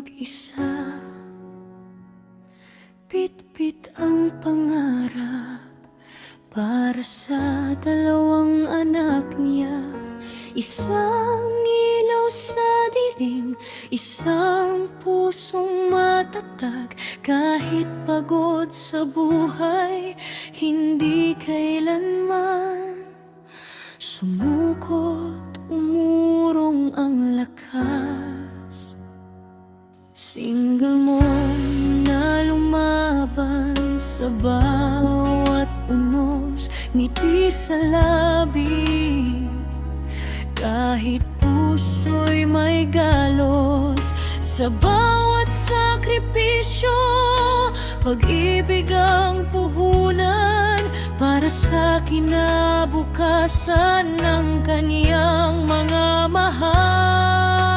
mag-isa. Bitbit ang pangarap para sa dalawang anak niya. Isang ilaw sa dilim, isang pusong matatag. Kahit pagod sa buhay, hindi kailanman sumukot, umurong ang lakas. Single mom na lumaban sa bawat unos, ngiti sa labi. Kahit puso'y may galos, sa bawat sakripisyo, pag-ibig ang puhunan para sa kinabukasan ng kaniyang mga mahal.